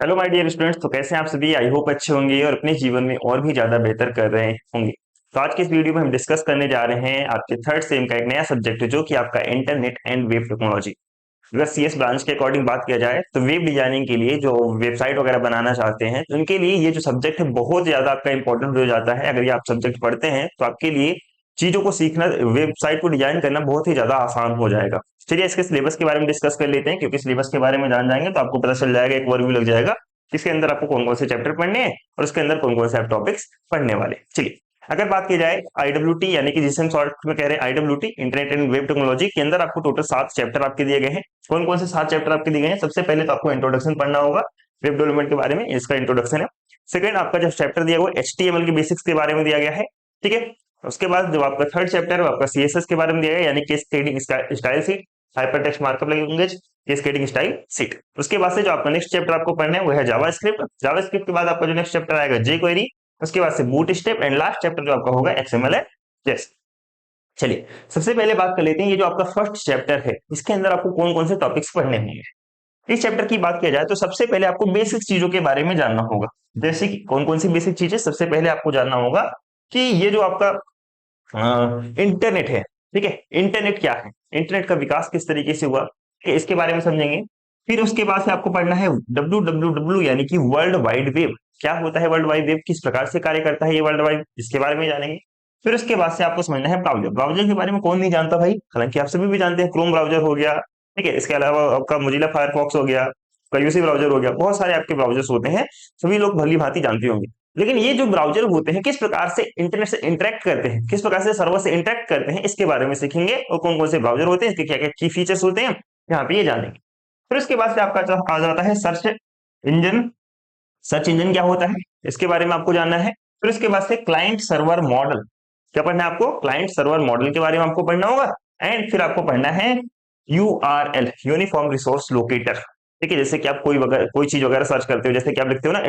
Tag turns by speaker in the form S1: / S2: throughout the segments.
S1: Hello my dear students. तो कैसे हैं आप सभी? आई होप अच्छे होंगे और अपने जीवन में और भी ज्यादा बेहतर कर रहे होंगे। तो आज के इस वीडियो में हम डिस्कस करने जा रहे हैं आपके थर्ड सेम का एक नया सब्जेक्ट जो कि आपका इंटरनेट एंड वेब टेक्नोलॉजी। अगर सीएस ब्रांच के अकॉर्डिंग बात किया जाए तो वेब डिजाइनिंग के लिए जो वेबसाइट वगैरह बनाना चाहते हैं तो उनके लिए ये जो सब्जेक्ट है बहुत ज्यादा आपका इंपॉर्टेंट हो जाता है। अगर ये आप सब्जेक्ट पढ़ते हैं तो आपके लिए चीजों को सीखना, वेबसाइट को डिजाइन करना बहुत ही ज्यादा आसान हो जाएगा। चलिए इसके सिलेबस के बारे में डिस्कस कर लेते हैं, क्योंकि सिलेबस के बारे में जान जाएंगे तो आपको पता चल जाएगा, एक ओवरव्यू लग जाएगा इसके अंदर आपको कौन कौन से चैप्टर पढ़ने हैं और उसके अंदर कौन कौन से आप टॉपिक्स पढ़ने वाले। चलिए अगर बात की जाए आईडब्ल्यूटी यानी कि जिसे हम शॉर्ट में कह रहे हैं IWT, internet and web technology के अंदर आपको टोटल 7 चैप्टर आपके दिए गए हैं। कौन कौन से 7 चैप्टर आपके दिए गए हैं? सबसे पहले तो आपको इंट्रोडक्शन पढ़ना होगा वेब डेवलपमेंट के बारे में, इसका इंट्रोडक्शन है। सेकंड आपका जो चैप्टर दिया हुआ एचटीएमएल के बेसिक्स के बारे में दिया गया है, ठीक है। उसके बाद जो आपका थर्ड चैप्टर है वो आपका सीएसएस के बारे में दिया गया, यानी कि स्टेटिंग style sheet, hyper text markup language, cascading style seat. उसके बाद से जो आपका नेक्स्ट चैप्टर आपको पढ़ना है वो है जावास्क्रिप्ट। जावास्क्रिप्ट के बाद आपका जो नेक्स्ट चैप्टर आएगा जे क्वेरी, उसके बाद से boot step and last chapter जो आपका होगा एक्सएमएल है यस। चलिए सबसे पहले बात कर लेते हैं ये जो आपका फर्स्ट चैप्टर है इसके अंदर आपको कौन कौन से टॉपिक्स पढ़ने होंगे। इस चैप्टर की बात किया जाए तो सबसे पहले आपको बेसिक चीजों के बारे में जानना होगा। जैसे कि कौन कौन सी बेसिक चीजें? सबसे पहले आपको जानना होगा कि ये जो आपका इंटरनेट है, ठीक है, इंटरनेट क्या है, इंटरनेट का विकास किस तरीके से हुआ, ठीक है, इसके बारे में समझेंगे। फिर उसके बाद से आपको पढ़ना है डब्ल्यू यानी कि वर्ल्ड वाइड वेब। क्या होता है वर्ल्ड वाइड वेब, किस प्रकार से कार्य करता है ये वर्ल्ड वाइड, इसके बारे में जानेंगे। फिर उसके बाद से आपको समझना है ब्राउजर। ब्राउजर के बारे में कौन नहीं जानता भाई, हालांकि आप सभी भी जानते हैं। क्रोम ब्राउजर हो गया, ठीक है, इसके अलावा आपका मोजिला फायरफॉक्स हो गया, आपका यूसी ब्राउजर हो गया, बहुत सारे आपके ब्राउजर्स होते हैं, सभी लोग भली भांति जानते होंगे। लेकिन ये जो ब्राउजर होते हैं किस प्रकार से इंटरनेट से इंटरेक्ट करते हैं, किस प्रकार से सर्वर से इंटरेक्ट करते हैं, इसके बारे में सीखेंगे। और कौन कौन से ब्राउजर होते हैं, इसके क्या क्या की फीचर्स होते हैं, यहाँ पे ये जानेंगे। फिर उसके बाद से आपका आ जाता है सर्च इंजन। सर्च इंजन क्या होता है इसके बारे में आपको जानना है। फिर उसके बाद से क्लाइंट सर्वर मॉडल, क्या पढ़ना है आपको? क्लाइंट सर्वर मॉडल के बारे में आपको पढ़ना होगा। एंड फिर आपको पढ़ना है यूआरएल, यूनिफॉर्म रिसोर्स लोकेटर, ठीक है। जैसे कि आप कोई चीज वगैरह सर्च करते हो, जैसे कि आप लिखते हो ना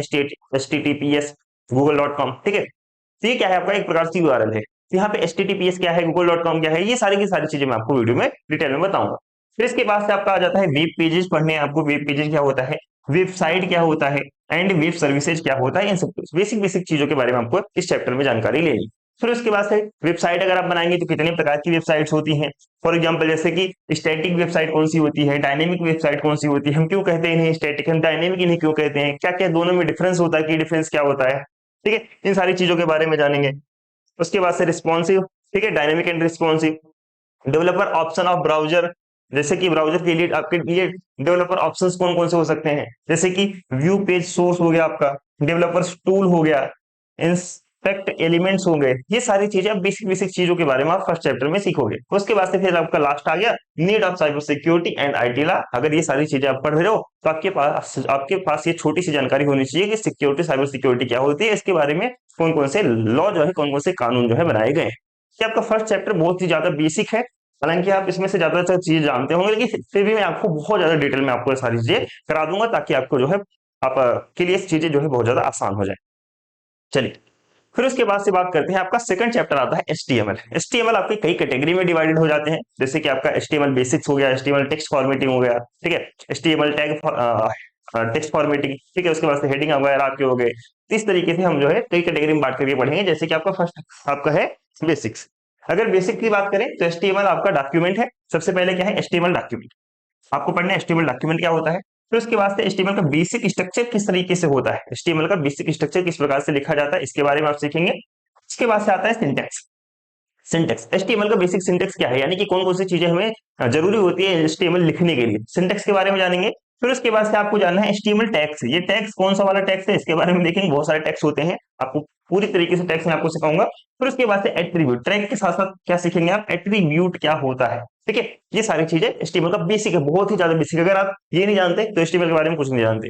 S1: HTTPS google.com, ठीक है, तो ये क्या है आपका एक प्रकार से यूआरएल है। तो यहाँ पे HTTPS क्या है, google.com क्या है, ये सारी की सारी चीजें मैं आपको वीडियो में डिटेल में बताऊंगा। फिर इसके बाद से आपका आ जाता है वेब पेजेस पढ़ने हैं आपको। वेब पेजेस क्या होता है, वेबसाइट क्या होता है, एंड वेब सर्विसेज क्या होता है, इन सब बेसिक बेसिक चीजों के बारे में आपको इस चैप्टर में जानकारी लेनी। फिर उसके बाद से वेबसाइट अगर आप बनाएंगे तो कितने प्रकार की वेबसाइट्स होती हैं। फॉर एग्जांपल जैसे कि स्टैटिक वेबसाइट कौन सी होती है, डायनेमिक वेबसाइट कौन सी होती है, हम क्यों कहते हैं इन्हें स्टैटिक, हम डायनेमिक इन्हें क्यों कहते हैं, क्या क्या दोनों में डिफरेंस होता है, कि डिफरेंस क्या होता है, ठीक है, इन सारी चीजों के बारे में जानेंगे। उसके बाद से रिस्पॉन्सिव, ठीक है, dynamic and responsive. Developer option of browser, जैसे कि ब्राउजर के लिए आपके लिए डेवलपर ऑप्शंस कौन कौन से हो सकते हैं, जैसे कि व्यू पेज सोर्स हो गया आपका, डेवलपर्स टूल हो गया, इंस्पेक्ट एलिमेंट्स हो गए। ये सारी चीजें आप बेसिक बेसिक चीजों के बारे में आप फर्स्ट चैप्टर में सीखोगे। उसके बाद से फिर आपका लास्ट आ गया need of cyber security and IT law. अगर ये सारी चीजें आप पढ़ रहे हो तो आपके पास ये छोटी सी जानकारी होनी चाहिए कि सिक्योरिटी, साइबर सिक्योरिटी क्या होती है, इसके बारे में कौन कौन से लॉ जो है, कौन कौन से कानून जो है बनाए गए हैं। ये आपका फर्स्ट चैप्टर बहुत ही ज्यादा बेसिक है, हालांकि आप इसमें से ज्यादातर चीजें जानते होंगे, लेकिन फिर भी मैं आपको बहुत ज्यादा डिटेल में आपको सारी चीजें करा दूंगा ताकि आपको जो है आप के लिए चीजें जो है बहुत ज्यादा आसान हो जाए। चलिए फिर उसके बाद से बात करते हैं, आपका सेकंड चैप्टर आता है एचटीएमएल। एचटीएमएल आपके कई कैटेगरी में डिवाइडेड हो जाते हैं, जैसे कि आपका एचटीएमएल बेसिक्स हो गया, एचटीएमएल टेक्स्ट फॉर्मेटिंग हो गया, ठीक है, एचटीएमएल टैग टेक्स्ट फॉर्मेटिंग, ठीक है, उसके बाद से हेडिंग वगैरह आपके हो गए। तो इस तरीके से हम जो है कई कैटेगरी में बांट करके पढ़ेंगे। जैसे कि आपका फर्स्ट आपका है बेसिक्स। अगर बेसिक की बात करें तो एचटीएमएल आपका डॉक्यूमेंट है। सबसे पहले क्या है, एचटीएमएल डॉक्यूमेंट आपको पढ़ना है। एचटीएमएल डॉक्यूमेंट क्या होता है, फिर उसके बाद से एचटीएमएल का बेसिक स्ट्रक्चर किस तरीके से होता है, एचटीएमएल का बेसिक स्ट्रक्चर किस प्रकार से लिखा जाता है, इसके बारे में आप सीखेंगे। इसके बाद से आता है सिंटेक्स। सिंटेक्स, एचटीएमएल का बेसिक सिंटेक्स क्या है, यानी कि कौन कौन सी चीजें हमें जरूरी होती है एचटीएमएल लिखने के लिए, सिंटेक्स के बारे में जानेंगे। फिर उसके बाद से आपको जानना है एचटीएमएल टैग्स। ये टैग्स कौन सा वाला टैग्स है, इसके बारे में देखेंगे। बहुत सारे टैग्स होते हैं, आपको पूरी तरीके से टैग्स मैं आपको सिखाऊंगा। फिर उसके बाद से एट्रीब्यूट, ट्रैग के साथ साथ क्या सीखेंगे आप, एट्रीब्यूट क्या होता है, ठीक है। ये सारी चीजें एचटीएमएल का बेसिक है, बहुत ही ज्यादा बेसिक। अगर आप ये नहीं जानते तो एचटीएमएल के बारे में कुछ नहीं जानते।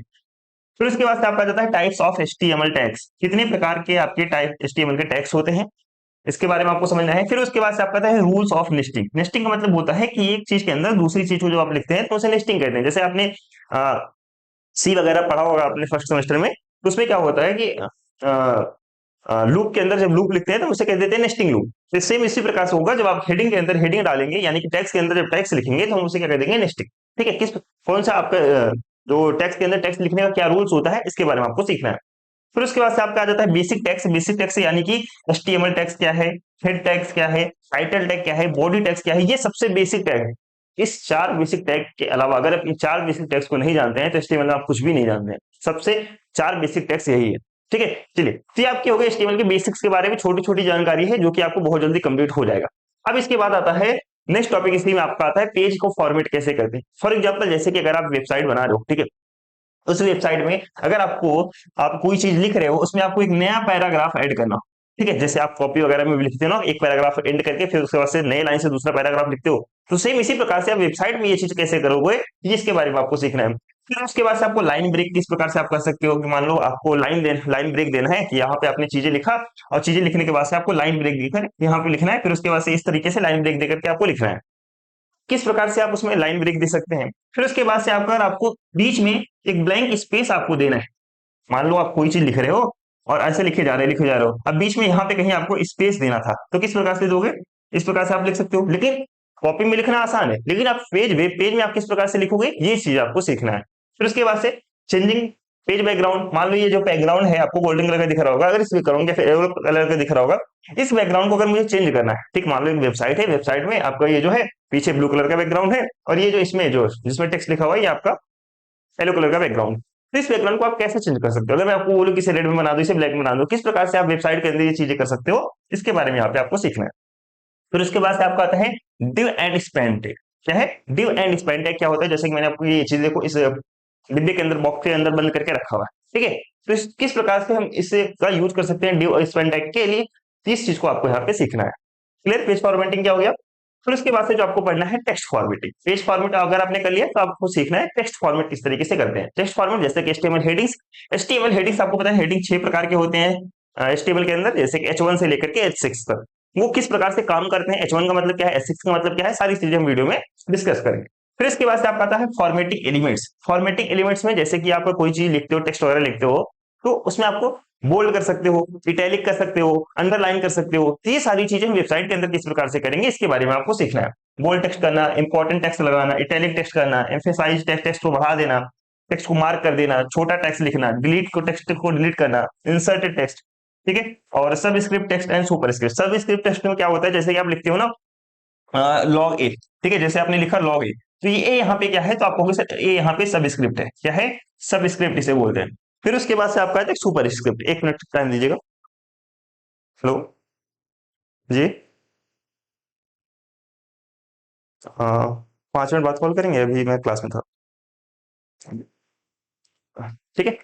S1: फिर उसके बाद से आपका जाता है टाइप्स ऑफ एचटीएमएल टैग्स, कितने प्रकार के आपके टाइप एचटीएमएल के टैग्स होते हैं, इसके बारे में आपको समझना है। फिर उसके बाद से आपका आता है रूल्स ऑफ नेस्टिंग। नेस्टिंग का मतलब होता है कि एक चीज के अंदर दूसरी चीज को जो आप लिखते हैं तो उसे नेस्टिंग कहते हैं। जैसे आपने सी वगैरह पढ़ा होगा अपने फर्स्ट सेमेस्टर में, तो उसमें क्या होता है कि लूप के अंदर जब लूप लिखते हैं तो उसे कह देते हैं नेस्टिंग लूप। तो सेम इसी प्रकार से होगा, जब आप हेडिंग के अंदर हेडिंग डालेंगे, यानी कि टैक्स के अंदर जब टैक्स लिखेंगे तो हम उसे क्या कह देंगे, नेस्टिंग, ठीक है। कौन सा आपका जो टेक्स्ट के अंदर टेक्स्ट लिखने का क्या रूल्स होता है इसके बारे में आपको सीखना है। फिर उसके बाद से आपका आ जाता है बेसिक टेक्स्ट। बेसिक टेक्स्ट यानी कि एचटीएमएल टेक्स्ट क्या है, हेड टेक्स्ट क्या है, टाइटल टैग क्या है, बॉडी टेक्स्ट क्या है, ये सबसे बेसिक टैग है। इस चार बेसिक टैग के अलावा अगर आप इन चार बेसिक टैग्स को नहीं जानते हैं तो एचटीएमएल में आप कुछ भी नहीं जानते हैं। सबसे चार बेसिक टैग्स यही है। ठीक है, चलिए तो ये आपकी हो गई एचटीएमएल के बेसिक्स के बारे में छोटी छोटी जानकारी है जो कि आपको बहुत जल्दी कंप्लीट हो जाएगा। अब इसके बाद आता है नेक्स्ट टॉपिक, इसी में आपका आता है पेज को फॉर्मेट कैसे करते हैं। फॉर एग्जाम्पल जैसे कि अगर आप वेबसाइट बना रहे हो, ठीक है, उस वेबसाइट में अगर आप कोई चीज लिख रहे हो उसमें आपको एक नया पैराग्राफ ऐड करना हो, ठीक है, जैसे आप कॉपी वगैरह में भी लिखते हो ना, एक पैराग्राफ एंड करके फिर उसके बाद से नए लाइन से दूसरा पैराग्राफ लिखते हो, तो सेम इसी प्रकार से आप वेबसाइट में ये चीज कैसे करोगे ये इसके बारे में आपको सीखना है। फिर उसके बाद से आपको लाइन ब्रेक किस प्रकार से आप कर सकते हो कि मान लो आपको लाइन ब्रेक देना है कि यहाँ पे आपने चीजें लिखा और चीजें लिखने के बाद से आपको लाइन ब्रेक देकर यहाँ पे लिखना है, फिर उसके बाद से इस तरीके से लाइन ब्रेक देकर के आपको लिखना है, किस प्रकार से आप उसमें लाइन ब्रेक दे सकते हैं। फिर उसके बाद से आपको बीच में एक ब्लैंक स्पेस आपको देना है। मान लो आप कोई चीज लिख रहे हो और ऐसे लिखे जा रहे हो, अब बीच में यहाँ पे कहीं आपको स्पेस देना था तो किस प्रकार से दोगे, इस प्रकार से आप लिख सकते हो। लेकिन कॉपी में लिखना आसान है, लेकिन आप वेब पेज में आप किस प्रकार से लिखोगे ये चीज आपको सीखना है। फिर उसके बाद से चेंजिंग पेज बैकग्राउंड, मान लो ये जो बैकग्राउंड है आपको गोल्डन कलर का दिख रहा होगा, अगर इस बैकग्राउंड या फिर येलो कलर का दिख रहा होगा, इस बैकग्राउंड को अगर मुझे चेंज करना है, ठीक, मान लो एक वेबसाइट है, वेबसाइट में आपका ये जो है पीछे ब्लू कलर का बैकग्राउंड है और ये जो इसमें जो जिसमें टेक्स्ट लिखा हुआ है ये आपका येलो कलर का बैकग्राउंड। तो इस बैकग्राउंड को आप कैसे चेंज कर सकते हो, अगर मैं आपको बोलूं कि इसे रेड में बना दो, इसे ब्लैक में बना दो, किस प्रकार से आप वेबसाइट के अंदर ये चीजें कर सकते हो इसके बारे में यहाँ पे आपको सीखना है। फिर उसके बाद से आपका आता है डिव एंड स्पैन टैग। क्या है डिव एंड स्पैन टैग, क्या होता है, जैसे कि मैंने आपको ये चीज देखो इस डिब्बे के अंदर बॉक्स के अंदर बंद करके रखा हुआ है, ठीक है, तो किस प्रकार से हम इसे का यूज कर सकते हैं डिव और स्पैन टैग के लिए, इस चीज को आपको यहाँ पे सीखना है। क्लियर, पेज फॉर्मेटिंग क्या हो गया। फिर उसके बाद से जो आपको पढ़ना है टेक्स्ट फॉर्मेटिंग। पेज फॉर्मेट अगर आपने कर लिया तो आपको सीखना है टेक्स्ट फॉर्मेट किस तरीके से करते हैं। टेक्स्ट फॉर्मेट जैसे कि एचटीएमएल हेडिंग्स। एचटीएमएल हेडिंग्स आपको पता है हेडिंग 6 प्रकार के होते हैं एचटीएमएल के अंदर, जैसे कि H1 से लेकर के H6 तक। वो किस प्रकार से काम करते हैं, H1 का मतलब क्या है, H6 का मतलब क्या है, सारी चीजें हम वीडियो में डिस्कस करेंगे। फिर इसके बाद से आपका आता है फॉर्मेटिंग एलिमेंट्स। फॉर्मेटिंग एलिमेंट्स में जैसे कि आप कोई चीज लिखते हो, टेक्स्ट वगैरह लिखते हो, तो उसमें आपको बोल्ड कर सकते हो, इटैलिक कर सकते हो, अंडरलाइन कर सकते हो, तो ये सारी चीजें हम वेबसाइट के अंदर किस प्रकार से करेंगे इसके बारे में आपको सीखना है। बोल्ड टेक्स्ट करना, इंपॉर्टेंट टेक्स्ट लगाना, इटैलिक टेक्स्ट करना, एम्फेसाइज टेक्स्ट, टेक्स्ट को बढ़ा देना, टेक्स्ट को मार्क कर देना, छोटा टेक्स्ट लिखना, डिलीट को टेक्स्ट को डिलीट करना, इंसर्टेड टेक्स्ट, ठीक है, और सब script text and super script. सब स्क्रिप्ट टेक्स्ट में क्या होता है, जैसे कि आप लिखते हो ना लॉग ए, ठीक है, जैसे आपने लिखा लॉग ए, तो ये यहाँ पे क्या है, तो आप कहोगे सर ये यहाँ पे सब स्क्रिप्ट है, क्या है, सब स्क्रिप्ट इसे बोलते हैं। फिर उसके बाद से आपका है सुपर स्क्रिप्ट। एक मिनट टाइम दीजिएगा। हेलो जी, हाँ, 5 मिनट बाद कॉल करेंगे, अभी मैं क्लास में था। ठीक है,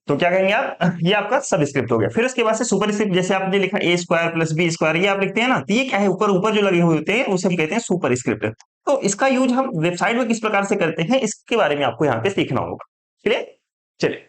S1: तो क्या कहेंगे आप, ये आपका सब स्क्रिप्ट हो गया। फिर उसके बाद से सुपर स्क्रिप्ट, जैसे आपने लिखा ए स्क्वायर प्लस बी स्क्वायर, ये आप लिखते हैं ना, तो ये क्या है, ऊपर ऊपर जो लगे हुए होते हैं उसे हम कहते हैं सुपर स्क्रिप्ट। तो इसका यूज हम वेबसाइट में किस प्रकार से करते हैं इसके बारे में आपको यहाँ पे सीखना होगा। क्लियर, चलिए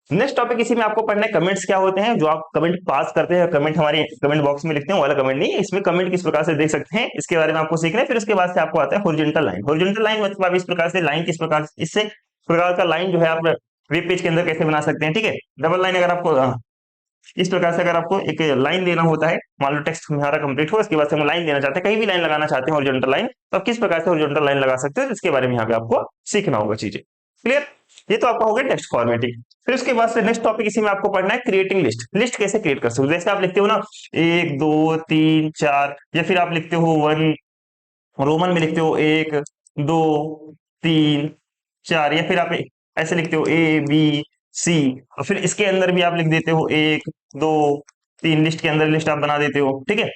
S1: नेक्स्ट टॉपिक, इसी में आपको पढ़ना है कमेंट्स क्या होते हैं, जो आप कमेंट पास करते हैं, कमेंट हमारे कमेंट बॉक्स में लिखते हैं, वाला कमेंट नहीं, इसमें कमेंट किस प्रकार से देख सकते हैं इसके बारे में आपको सीखना है। फिर उसके बाद से आपको आता है हॉरिजॉन्टल लाइन। हॉरिजॉन्टल लाइन मतलब आप इस प्रकार से लाइन किस प्रकार इससे प्रकार का लाइन जो है आप वेब पेज के अंदर कैसे बना सकते हैं, ठीक है। डबल लाइन अगर आपको इस प्रकार से अगर आपको एक लाइन देना होता है, मान लो टेक्स्ट हमारा कंप्लीट हो, इसके बाद से हम लाइन देना चाहते हैं, कहीं भी लाइन लगाना चाहते हैं हॉरिजॉन्टल लाइन, तो आप किस प्रकार से हॉरिजॉन्टल लाइन लगा सकते हो, इसके बारे में यहाँ पे आपको सीखना होगा चीजें। क्लियर, ये तो आपका हो गया टेक्स्ट फॉर्मेटिंग। फिर उसके बाद से नेक्स्ट टॉपिक इसी में आपको पढ़ना है क्रिएटिंग लिस्ट। लिस्ट कैसे क्रिएट कर सकते हो, जैसे आप लिखते हो ना 1 2 3 4, या फिर आप लिखते हो 1 रोमन में लिखते हो 1 2 3 4, या फिर आप ऐसे लिखते हो ए बी सी, और फिर इसके अंदर भी आप लिख देते हो 1 2 3, लिस्ट के अंदर लिस्ट आप बना देते हो, ठीक है।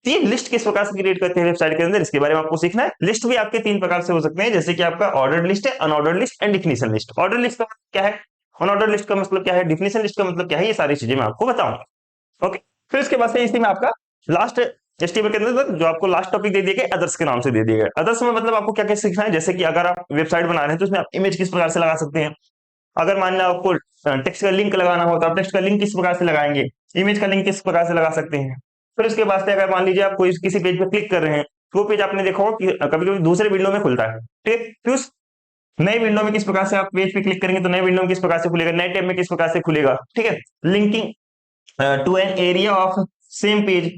S1: तो ये लिस्ट किस प्रकार से क्रिएट करते हैं वेबसाइट के अंदर, इसके बारे में आपको सीखना है। लिस्ट भी आपके 3 प्रकार से हो सकते हैं, जैसे कि आपका ऑर्डर्ड लिस्ट है, unordered list and definition list. Order list का मतलब क्या है, अनऑर्डर्ड लिस्ट का मतलब क्या है, डिफिनेशन लिस्ट का मतलब क्या है, ये सारी चीजें मैं आपको बताऊंगा। ओके, फिर इसके बाद से इसी में आपका लास्ट एचटीएमएल के अंदर जो आपको लास्ट टॉपिक दे दिया गया अदर्स के नाम से दे दिया गया। अदर्स में मतलब आपको क्या क्या सीखना है, जैसे कि अगर आप वेबसाइट बना रहे हैं तो उसमें आप इमेज किस प्रकार से लगा सकते हैं, अगर मान लो आपको टेक्स्ट का लिंक लगाना हो तो आप टेक्स्ट का लिंक किस प्रकार से लगाएंगे, इमेज का लिंक किस प्रकार से लगा सकते हैं। फिर उसके बाद से अगर मान लीजिए आप कोई किसी पेज पे क्लिक कर रहे हैं तो वो पेज आपने देखा होगा कि कभी कभी दूसरे विंडो में खुलता है, ठीक है, फिर उस नए विंडो में किस प्रकार से आप पेज पे क्लिक करेंगे तो नए विंडो में किस प्रकार से खुलेगा, नए टैब में किस प्रकार से खुलेगा, ठीक है। Linking to an area of same page,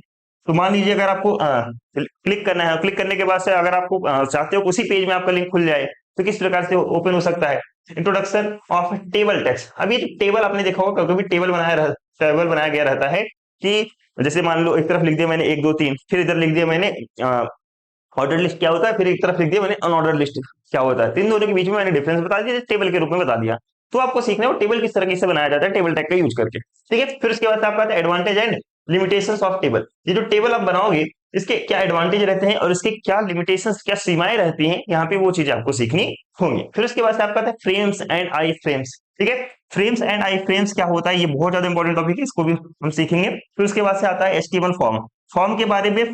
S1: तो मान लीजिए अगर आपको क्लिक करना है, क्लिक करने के बाद से अगर आपको चाहते हो उसी पेज में आपका लिंक खुल जाए, तो किस प्रकार से ओपन हो सकता है? Introduction of table text. अभी टेबल आपने देखा होगा, कभी टेबल बनाया गया रहता है कि जैसे मान लो एक तरफ लिख दिया मैंने 1 2 3, फिर इधर लिख दिया मैंने ऑर्डर लिस्ट क्या होता है, फिर एक तरफ लिख दिया मैंने अनऑर्डर लिस्ट क्या होता है। तीन दोनों के बीच में मैंने डिफरेंस बता दिया, टेबल के रूप में बता दिया। तो आपको सीखना है वो टेबल किस तरीके से बनाया जाता है टेबल टैग का यूज करके। ठीक है, फिर उसके बाद आपका आता है advantage and limitations of table. ये जो टेबल आप बनाओगे इसके क्या एडवांटेज रहते हैं और इसके क्या लिमिटेशंस, क्या सीमाएं रहती हैं, यहाँ पे वो चीजें आपको सीखनी होंगी। फिर उसके बाद से आपका आता है फ्रेम्स एंड आई फ्रेम्स। ठीक है, फ्रेम्स एंड आई फ्रेम्स क्या होता है, ये बहुत ज्यादा इंपॉर्टेंट टॉपिक है, इसको भी हम सीखेंगे। फिर उसके बाद से आता है एचटीएमएल फॉर्म। फॉर्म के बारे में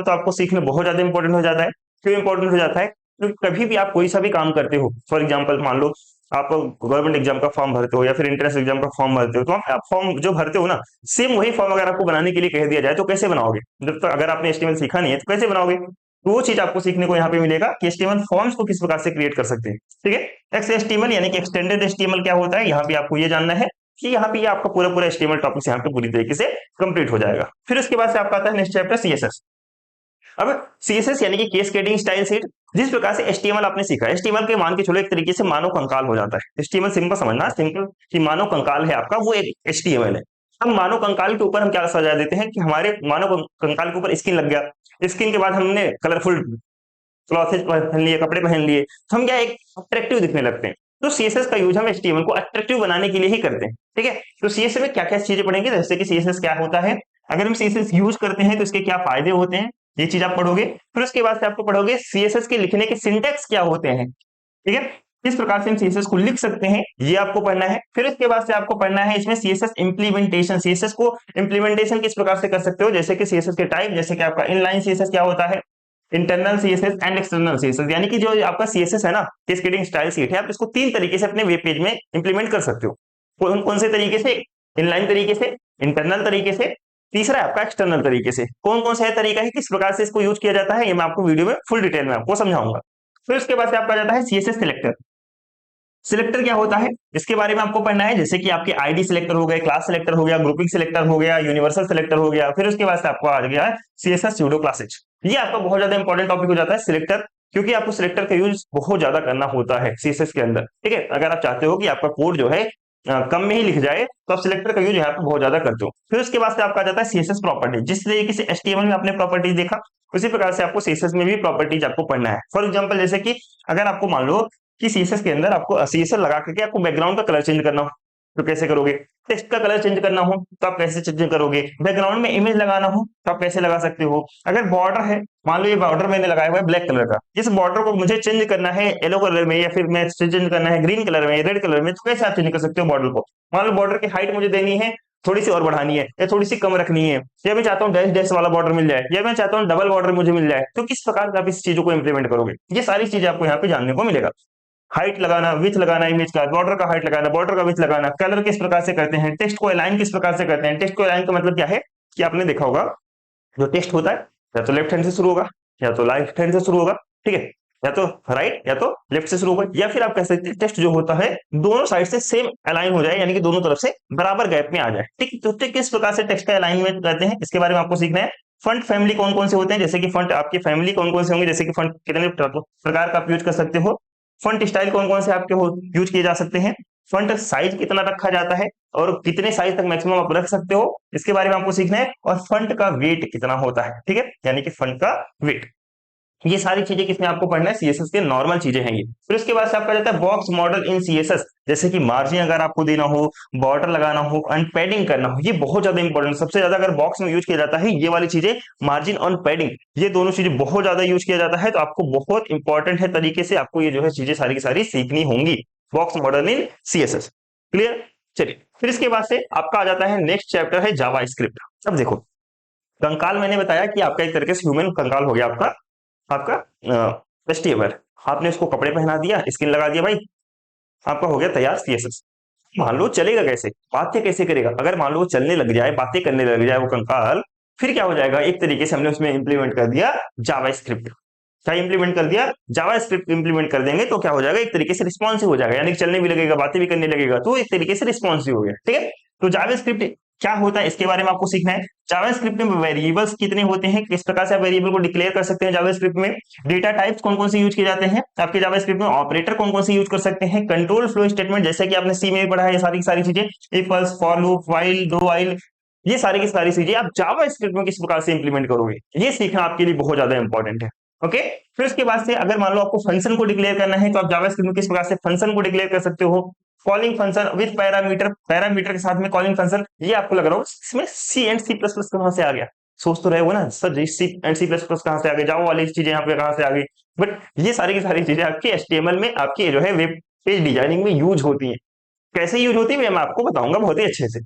S1: तो आपको सीखना बहुत ज्यादा इंपॉर्टेंट हो जाता है। क्यों इंपॉर्टेंट हो जाता है? क्योंकि कभी भी आप कोई सा भी काम करते हो, फॉर एग्जांपल मान लो आप गवर्नमेंट एग्जाम का फॉर्म भरते हो या फिर इंट्रेंस एग्जाम का फॉर्म भरते हो, तो आप फॉर्म जो भरते हो ना, सेम वही फॉर्म अगर आपको बनाने के लिए कह दिया जाए तो कैसे बनाओगे? जब तक अगर आपने एचटीएमएल सीखा नहीं है तो कैसे बनाओगे? तो वो चीज आपको सीखने को यहाँ पे मिलेगा कि एचटीएमएल फॉर्म्स को किस प्रकार से क्रिएट कर सकते हैं। ठीक है, एक्सएचटीएमएल यानी कि एक्सटेंडेड एचटीएमएल क्या होता है, यहाँ पे आपको ये जानना है कि यहाँ पे आपका पूरा पूरा एचटीएमएल टॉपिक यहाँ पे पूरी तरीके से कंप्लीट हो जाएगा। फिर उसके बाद से आपका आता है नेक्स्ट चैप्टर सीएसएस। अब सीएसएस यानी कि केस्केडिंग स्टाइल शीट। जिस प्रकार से एचटीएमएल आपने सीखा, एचटीएमएल के मान के चलो एक तरीके से मानव कंकाल हो जाता है। एचटीएमएल सिंपल समझना, सिंपल कि मानव कंकाल है आपका, वो एक एचटीएमएल है। हम मानव कंकाल के ऊपर हम क्या सजा देते हैं कि हमारे मानव कंकाल के ऊपर स्किन लग गया, स्किन के बाद हमने कलरफुल क्लॉथेज पहन लिए, कपड़े पहन लिए, तो हम क्या एक अट्रैक्टिव दिखने लगते हैं। तो सीएसएस का यूज हम एचटीएमएल को अट्रैक्टिव बनाने के लिए ही करते हैं। ठीक है, तो सीएसएस में क्या क्या चीजें पढ़ेंगे, जैसे कि सीएसएस क्या होता है, अगर हम सीएसएस यूज करते हैं तो इसके क्या फायदे होते हैं, ये चीज आप पढ़ोगे। फिर उसके बाद से आपको पढ़ोगे सीएसएस के लिखने के सिंटैक्स क्या होते हैं। ठीक है, किस प्रकार से हम सीएसएस को लिख सकते हैं, ये आपको पढ़ना है। फिर इसके बाद से आपको पढ़ना है इसमें सीएसएस इंप्लीमेंटेशन, सीएसएस को इंप्लीमेंटेशन किस प्रकार से कर सकते हो, जैसे कि सीएसएस के टाइप, जैसे कि आपका इनलाइन सीएसएस क्या होता है, internal CSS and external CSS. यानी कि जो आपका सीएसएस है ना, कैस्केडिंग स्टाइल शीट है, आप इसको 3 तरीके से अपने वेब पेज में इंप्लीमेंट कर सकते हो। कौन कौन से तरीके से? इनलाइन तरीके से, इंटरनल तरीके से, तीसरा है आपका एक्सटर्नल तरीके से। कौन कौन सा है तरीका है, किस प्रकार से इसको यूज किया जाता है, ये मैं आपको वीडियो में फुल डिटेल में आपको समझाऊंगा। फिर उसके बाद से आपका जाता है सीएसएस सिलेक्टर। सिलेक्टर क्या होता है, इसके बारे में आपको पढ़ना है, जैसे कि आपके आईडी सिलेक्टर हो गए, क्लास सिलेक्टर हो गया, ग्रुपिंग सिलेक्टर हो गया, यूनिवर्सल सिलेक्टर हो गया। फिर उसके बाद से आपको आ गया है सीएसएस स्यूडो क्लासेज। ये आपका बहुत ज्यादा इंपॉर्टेंट टॉपिक हो जाता है सिलेक्टर, क्योंकि आपको सिलेक्टर का यूज बहुत ज्यादा करना होता है सीएसएस के अंदर। ठीक है, अगर आप चाहते हो कि आपका कोड जो है कम में ही लिख जाए तो आप सिलेक्टर का यूज यहाँ पे बहुत ज्यादा करते हो। फिर उसके बाद से आपका जाता है सीएसएस प्रॉपर्टी। जिस तरीके से एचटीएमएल में आपने प्रॉपर्टीज देखा, उसी प्रकार से आपको सीएसएस में भी प्रॉपर्टीज आपको पढ़ना है। फॉर एग्जांपल जैसे कि अगर आपको मान लो कि सीएसएस के अंदर आपको सीएसएस लगा करके आपको बैकग्राउंड का कलर चेंज करना हो तो कैसे करोगे, टेक्स्ट का कलर चेंज करना हो तो आप कैसे चेंज करोगे, बैकग्राउंड में इमेज लगाना हो तो आप कैसे लगा सकते हो। अगर बॉर्डर है, मान लो ये बॉर्डर मैंने लगाया हुआ है ब्लैक कलर का, इस बॉर्डर को मुझे चेंज करना है येलो कलर में, या फिर मैं चेंज करना है ग्रीन कलर में, रेड कलर में, तो कैसे आप चेंज कर सकते हो बॉर्डर को। मान लो बॉर्डर की हाइट मुझे देनी है, थोड़ी सी और बढ़ानी है या थोड़ी सी कम रखनी है, या मैं चाहता हूँ डैश डैश वाला बॉर्डर मिल जाए, या मैं चाहता हूँ डबल बॉर्डर मुझे मिल जाए, तो किस प्रकार से आप इस चीजों को इंप्लीमेंट करोगे, ये सारी चीजें आपको यहाँ पे जानने को मिलेगा। हाइट लगाना, विथ लगाना, इमेज का बॉर्डर का हाइट लगाना, बॉर्डर का विथ लगाना, कलर किस प्रकार से करते हैं, टेक्स्ट को अलाइन किस प्रकार से करते हैं। टेक्स्ट को अलाइन का मतलब क्या है कि आपने देखा होगा जो टेक्स्ट होता है या तो लेफ्ट हैंड से शुरू होगा या तो राइट हैंड से शुरू होगा। ठीक है, या तो राइट या तो लेफ्ट से शुरू होगा, या फिर आप कह सकते हैं टेक्स्ट जो होता है दोनों साइड से सेम अलाइन हो जाए, यानी कि दोनों तरफ से बराबर गैप में आ जाए। ठीक, तो किस प्रकार से टेक्स्ट का अलाइनमेंट करते हैं इसके बारे में आपको सीखना है। फंट फैमिली कौन कौन से होते हैं, जैसे कि फंट आपकी फैमिली कौन कौन से होंगे, जैसे कि फंट कितने प्रकार का आप यूज कर सकते हो, फंट स्टाइल कौन कौन से आपके यूज किए जा सकते हैं, फंट साइज कितना रखा जाता है और कितने साइज तक मैक्सिमम आप रख सकते हो, इसके बारे में आपको सीखना है। और फंट का वेट कितना होता है, ठीक है, यानी कि फंट का वेट, ये सारी चीजें किसमें आपको पढ़ना है, सीएसएस के नॉर्मल चीजें हैं ये। फिर उसके बाद से आपका जाता है बॉक्स मॉडल इन सीएसएस, जैसे कि मार्जिन अगर आपको देना हो, बॉर्डर लगाना हो, एंड पैडिंग करना हो, ये बहुत ज्यादा इंपॉर्टेंट, सबसे ज्यादा अगर बॉक्स में यूज किया जाता है ये वाली चीजें, मार्जिन और पैडिंग, ये दोनों चीजें बहुत ज्यादा यूज किया जाता है। तो आपको बहुत इंपॉर्टेंट है तरीके से आपको ये जो है चीजें सारी की सारी सीखनी होंगी, बॉक्स मॉडल इन सीएसएस। क्लियर, चलिए फिर इसके बाद से आपका आ जाता है नेक्स्ट चैप्टर है जावा स्क्रिप्ट। अब देखो कंकाल मैंने बताया कि आपका एक तरीके से ह्यूमन कंकाल हो गया आपका, आपका कस्टमर, आपने उसको कपड़े पहना दिया, स्किन लगा दिया, भाई आपका हो गया तैयार सीएसएस। मान लो चलेगा कैसे, बातें कैसे करेगा, अगर मान लो वो चलने लग जाए, बातें करने लग जाए वो कंकाल, फिर क्या हो जाएगा, एक तरीके से हमने उसमें इंप्लीमेंट कर दिया जावा स्क्रिप्ट। क्या इंप्लीमेंट कर दिया, जावा स्क्रिप्ट इंप्लीमेंट कर देंगे तो क्या हो जाएगा, एक तरीके से रिस्पॉन्सिव हो जाएगा, यानी कि चलने भी लगेगा, बातें भी करने लगेगा, तो एक तरीके से रिस्पॉन्सिव हो गया। ठीक है, तो जावा स्क्रिप्ट क्या होता है इसके बारे में आपको सीखना है। जावास्क्रिप्ट में वेरिएबल्स कितने होते हैं, किस प्रकार से आप वेरिएबल को डिक्लेयर कर सकते हैं जावास्क्रिप्ट में, डेटा टाइप्स कौन कौन से यूज किए जाते हैं आपके जावास्क्रिप्ट में, ऑपरेटर कौन कौन से यूज कर सकते हैं, कंट्रोल फ्लो स्टेटमेंट जैसे कि आपने सी में भी पढ़ा है, ये सारी की सारी चीजें, if else for loop while do while, ये सारी की सारी चीजें आप जावास्क्रिप्ट में किस प्रकार से इंप्लीमेंट करोगे, ये सीखना आपके लिए बहुत ज्यादा इंपॉर्टेंट है। ओके, फिर उसके बाद से अगर मान लो आपको फंक्शन को डिक्लेयर करना है तो आप जावास्क्रिप्ट में किस प्रकार से फंक्शन को डिक्लेयर कर सकते हो, calling function with parameter, parameter के साथ में कॉलिंग फंक्शन। ये आपको लग रहा होगा इसमें C and C plus plus कहां से आ गया, सोच तो रहे हो ना sir ji, C and C plus plus कहां से आ गए, जावा वाली चीजें यहाँ पे कहां से आ गई, बट ये सारी की सारी चीजें आपकी एचटीएमएल में आपकी जो है वेब पेज डिजाइनिंग में यूज होती है। कैसे यूज होती है मैं आपको बताऊंगा बहुत ही अच्छे से।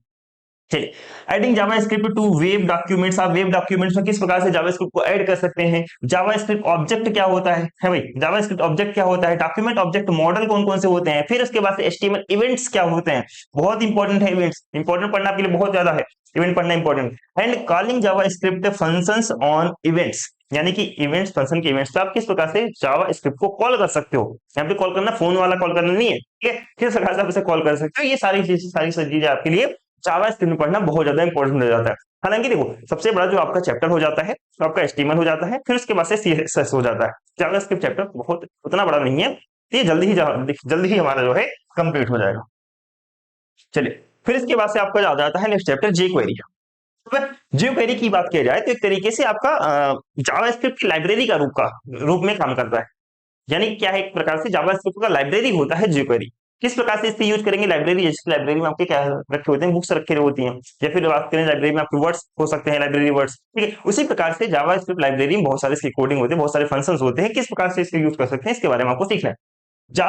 S1: चलिए, adding JavaScript to web documents, आप वेब डॉक्यूमेंट्स में किस प्रकार से जावास्क्रिप्ट को ऐड कर सकते हैं, जावास्क्रिप्ट ऑब्जेक्ट क्या होता है भाई, जावास्क्रिप्ट ऑब्जेक्ट क्या होता है, डॉक्यूमेंट ऑब्जेक्ट मॉडल कौन कौन से होते हैं, फिर उसके बाद से एचटीएमएल इवेंट्स क्या होते हैं, बहुत इंपॉर्टेंट है इवेंट्स, इंपॉर्टेंट पढ़ना आपके लिए बहुत ज्यादा है, इवेंट पढ़ना important, and calling JavaScript functions on events, यानी कि इवेंट्स फंक्शन के इवेंट्स पे आप किस प्रकार से जावास्क्रिप्ट को कॉल कर सकते हो, यहाँ पे कॉल करना फोन वाला कॉल करना नहीं है, ठीक है, किस प्रकार से आप इसे कॉल कर सकते हो, ये सारी चीजें आपके लिए जावास्क्रिप्ट में पढ़ना बहुत ज्यादा इंपॉर्टेंट हो जाता है। हालांकि देखो सबसे बड़ा जो आपका चैप्टर हो जाता है तो आपका एचटीएमएल हो जाता है, फिर उसके बाद से सीएसएस हो जाता है, जावास्क्रिप्ट चैप्टर बहुत उतना बड़ा नहीं है, ये जल्दी ही हमारा जो है कंप्लीट हो जाएगा। चलिए, फिर इसके बाद से आपका आ जाता है नेक्स्ट चैप्टर जे क्वेरी। जे क्वेरी की बात की जाए तो एक तरीके से आपका जावास्क्रिप्ट की लाइब्रेरी का रूप में काम करता है, यानी क्या है, एक प्रकार से जावास्क्रिप्ट का लाइब्रेरी होता है jQuery। किस प्रकार से इससे यूज करेंगे लाइब्रेरी, जैसे लाइब्रेरी में आपके क्या रखे होते हैं, बुक्स रखे होती हैं, या फिर बात करें लाइब्रेरी में आपके वर्ड्स हो सकते हैं, लाइब्रेरी वर्ड्स, ठीक है, उसी प्रकार से जावास्क्रिप्ट लाइब्रेरी में बहुत सारे इसके कोडिंग होते हैं, बहुत सारे फंक्शंस होते हैं, किस प्रकार से इसके यूज कर सकते हैं इसके बारे में आपको सीखना है। जा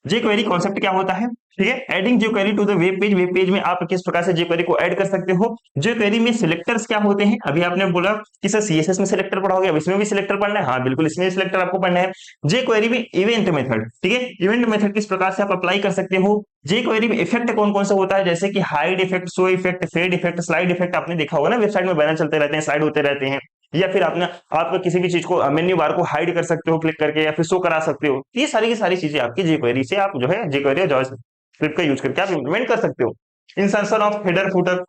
S1: जे क्वेरी कॉन्सेप्ट क्या होता है, ठीक है, adding jQuery to the web page में आप किस प्रकार से जे क्वेरी को ऐड कर सकते हो, जे क्वेरी में सिलेक्टर्स क्या होते हैं, अभी आपने बोला कि सर सीएसएस में सिलेक्टर पढ़ा होगा, अब इसमें भी सिलेक्टर पढ़ना है, हाँ बिल्कुल इसमें सिलेक्टर आपको पढ़ना है। जे क्वेरी में इवेंट मेथड, ठीक है, इवेंट मेथड किस प्रकार से आप अप्लाई कर सकते हो, जे क्वेरी में इफेक्ट कौन कौन सा होता है, जैसे कि hide effect, show effect, fade effect, slide effect, आपने देखा होगा ना वेबसाइट में बैनर चलते रहते हैं, स्लाइड होते रहते हैं, या फिर आपने आप किसी भी चीज को मेन्यू बार को हाइड कर सकते हो क्लिक करके, या फिर शो करा सकते हो, ये सारी की सारी चीजें आपकी jQuery से आप जो है jQuery और जावास्क्रिप्ट का यूज करके आप इंप्लीमेंट कर सकते हो। Insertion of header footer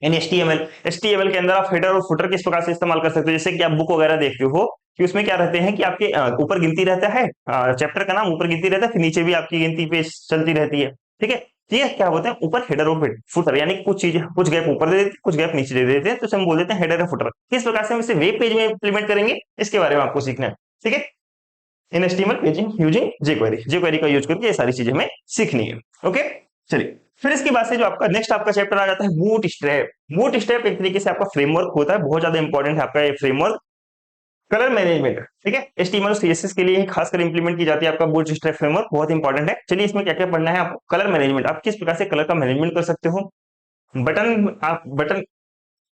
S1: in HTML के अंदर आप हेडर और फुटर किस प्रकार से इस्तेमाल कर सकते हो, जैसे कि आप बुक वगैरह देखते हो कि उसमें क्या रहते हैं कि आपके ऊपर गिनती रहता है, चैप्टर का नाम ऊपर गिनती रहता है, फिर नीचे भी आपकी गिनती पेज चलती रहती है, ठीक है, ये क्या होता है ऊपर हेडर और फुटर, यानी कुछ चीजें कुछ गैप ऊपर दे देते हैं, कुछ गैप नीचे दे देते हैं, तो हम बोल देते हैं हेडर और फुटर। किस प्रकार से हम इसे वेब पेज में इंप्लीमेंट करेंगे इसके बारे में आपको सीखना है, ठीक है, इन एचटीएमएल पेजिंग यूजिंग jQuery का यूज करके ये सारी चीजें हमें सीखनी है। ओके, चलिए, फिर इसके बाद से जो आपका नेक्स्ट आपका चैप्टर आ जाता है बूटस्ट्रैप एक तरीके से आपका फ्रेमवर्क होता है, बहुत ज्यादा इंपॉर्टेंट है आपका ये फ्रेमवर्क। कलर मैनेजमेंट, ठीक है, एचटीएमएल और सीएसएस के लिए खासकर इंप्लीमेंट की जाती है आपका बूटस्ट्रैप फ्रेमवर्क, बहुत इंपॉर्टेंट है। चलिए, इसमें क्या क्या पढ़ना है आपको, कलर मैनेजमेंट, आप किस प्रकार से कलर का मैनेजमेंट कर सकते हो, बटन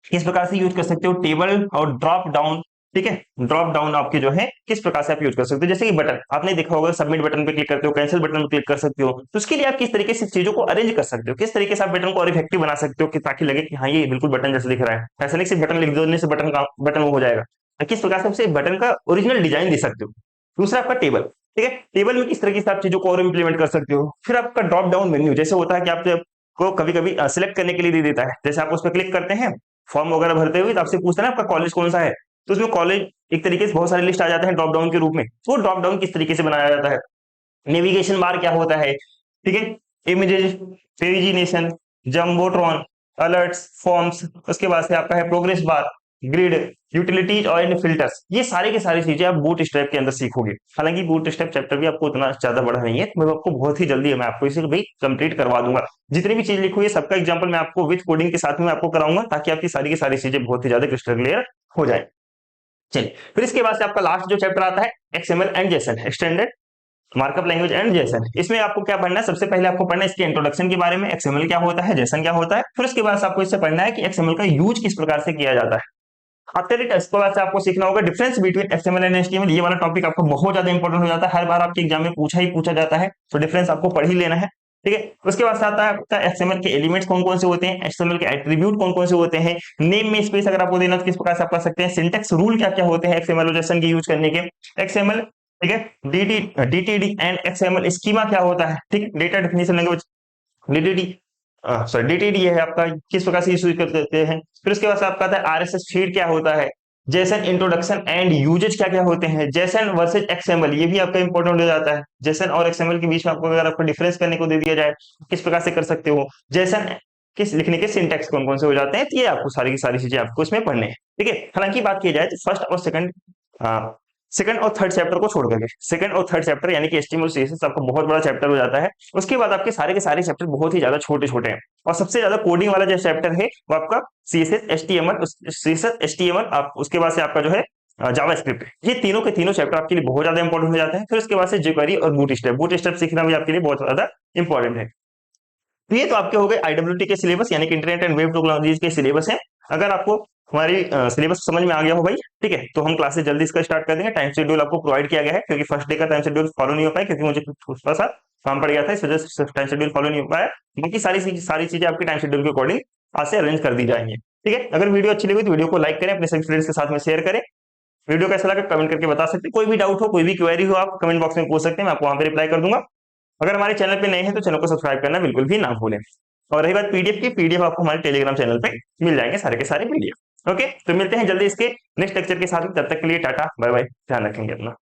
S1: किस प्रकार से यूज कर सकते हो, टेबल और ड्रॉप डाउन, ठीक है, ड्रॉप डाउन आपके जो है किस प्रकार से आप यूज कर सकते हो, जैसे कि बटन आपने देखा होगा, सबमिट बटन पे क्लिक करते हो, कैंसिल बटन पे क्लिक कर सकते हो, तो उसके लिए आप किस तरीके से चीजों को अरेंज कर सकते हो, किस तरीके से आप बटन को और इफेक्टिव बना सकते हो कि ताकि लगे कि हाँ ये बिल्कुल बटन जैसे दिख रहा है, ऐसा नहीं सिर्फ बटन लिख देने से बटन वो हो जाएगा, तो किस प्रकार से उसे बटन का ओरिजिनल डिजाइन दे सकते हो। दूसरा आपका टेबल, ठीक है, टेबल में किस तरीके से आप चीजों को और इंप्लीमेंट कर सकते हो। फिर आपका ड्रॉप डाउन मेन्यू, जैसे होता है कि आपको कभी कभी सिलेक्ट करने के लिए दे देता है, जैसे आप उस पर क्लिक करते हैं फॉर्म वगैरह भरते हुए, तो आपसे पूछता है ना आपका कॉलेज कौन सा है, तो उसमें कॉलेज एक तरीके से बहुत सारे लिस्ट आ जाते हैं ड्रॉप डाउन के रूप में, तो ड्रॉप डाउन किस तरीके से बनाया जाता है। नेविगेशन बार क्या होता है, ठीक है, images, pagination, jumbotron, alerts, forms, उसके बाद से आपका है प्रोग्रेस बार, ग्रिड, यूटिलिटीज और फिल्टर्स, ये सारी की सारी चीजें आप बूट स्ट्रैप के अंदर सीखोगे। हालांकि बूट स्ट्रैप चैप्टर भी आपको उतना ज्यादा बड़ा नहीं है, मैं आपको बहुत ही जल्दी मैं आपको इसे भी कंप्लीट करवा दूंगा, जितनी भी चीज लिखो ये सबका एग्जांपल मैं आपको विद कोडिंग के साथ में आपको कराऊंगा, ताकि आपकी सारी की सारी चीजें बहुत ही ज्यादा क्रिस्टल क्लियर हो जाए। चलिए, फिर इसके बाद से आपका लास्ट जो चैप्टर आता है XML and Jason, extended markup language and Jason, इसमें आपको क्या पढ़ना है, सबसे पहले आपको पढ़ना है इसके इंट्रोडक्शन के बारे में, एक्सएमएल क्या होता है, जेसन क्या होता है, फिर उसके बाद आपको इससे पढ़ना है कि एक्सएमएल का यूज किस प्रकार से किया जाता है। आफ्टर इट इसके बाद से आपको सीखना होगा difference between XML and HTML, ये वाला टॉपिक आपको बहुत ज्यादा इंपॉर्टेंट हो जाता है, हर बार आपके एग्जाम में पूछा जाता है, तो डिफरेंस आपको पढ़ ही लेना है, ठीक है। उसके बाद आता है आपका एक्सएमएल के एलिमेंट्स कौन कौन से होते हैं, एक्सएमएल के एट्रीब्यूट कौन कौन से होते हैं, नेम में स्पेस अगर आपको देना तो किस प्रकार से आप कर सकते हैं, सिंटेक्स रूल क्या क्या होते हैं एक्सएमएल और जेसन के यूज करने के, एक्सएमएल, ठीक है, डीटीडी एंड एक्सएमएल स्कीमा क्या होता है, ठीक है, data definition language, DTD sorry DTD है आपका, किस प्रकार से यूज करते हैं। फिर उसके बाद से आपका आता है आरएसएस फीड क्या होता है, जेसन इंट्रोडक्शन एंड यूजेज क्या क्या होते हैं, जेसन वर्सेज एक्सएमएल ये भी आपका इंपॉर्टेंट हो जाता है। जेसन और एक्सएमएल के बीच में आपको अगर आपको डिफरेंस करने को दे दिया जाए किस प्रकार से कर सकते हो, जेसन किस लिखने के सिंटेक्स कौन कौन से हो जाते हैं, तो ये आपको सारी की सारी चीजें आपको इसमें पढ़ने हैं। ठीक है, हालांकि बात की जाए तो सेकंड और थर्ड चैप्टर को छोड़ करके, सेकंड और थर्ड चैप्टर यानी कि एचटीएमएल सीएसएस आपका बहुत बड़ा चैप्टर हो जाता है। उसके बाद आपके सारे के सारे चैप्टर बहुत ही ज्यादा छोटे छोटे हैं, और सबसे ज्यादा कोडिंग वाला जो चैप्टर है वो आपका सीएसएस एचटीएमएल आप उसके बाद से आपका जो है जावा स्क्रिप्ट, ये तीनों के तीनों चैप्टर आपके लिए बहुत ज्यादा इंपॉर्टेंट हो जाते हैं। फिर उसके बाद से jQuery और बूट स्टेप सीखना भी आपके लिए बहुत ज्यादा इंपॉर्टेंट है। तो ये तो आपके हो गए आईडब्ल्यूटी के सिलेबस यानी कि इंटरनेट एंड वेब टेक्नोलॉजीज के सिलेबस है। अगर आपको हमारी सिलेबस समझ में आ गया हो भाई, ठीक है, तो हम क्लासेस जल्दी इसका स्टार्ट कर देंगे। टाइम शेड्यूल आपको प्रोवाइड किया गया है, क्योंकि फर्स्ट डे का टाइम शेड्यूल फॉलो नहीं हो पाया क्योंकि मुझे थोड़ा सा काम पड़ गया था, इस वजह से टाइम शेड्यूल फॉलो नहीं हो पाया। बाकी सारी चीजें आपके टाइम शेड्यूल के अकॉर्डिंग आज से अरेंज कर दी जाएंगी। ठीक है, अगर वीडियो अच्छी लगी तो वीडियो को लाइक करें, अपने सभी फ्रेंड्स के साथ में शेयर करें। वीडियो कैसा लगा कमेंट करके बता सकते हैं। कोई भी डाउट हो, कोई भी क्वेरी हो, आप कमेंट बॉक्स में पूछ सकते हैं, मैं आपको वहां पे रिप्लाई कर दूंगा। अगर हमारे चैनल पे नए हैं तो चैनल को सब्सक्राइब करना बिल्कुल भी ना भूलें। और रही बात पीडीएफ की, पीडीएफ आपको हमारे टेलीग्राम चैनल पे मिल जाएंगे सारे के सारे पीडीएफ। ओके, तो मिलते हैं जल्दी इसके नेक्स्ट लेक्चर के साथ में, तब तक के लिए टाटा बाय बाय, ध्यान रखेंगे अपना।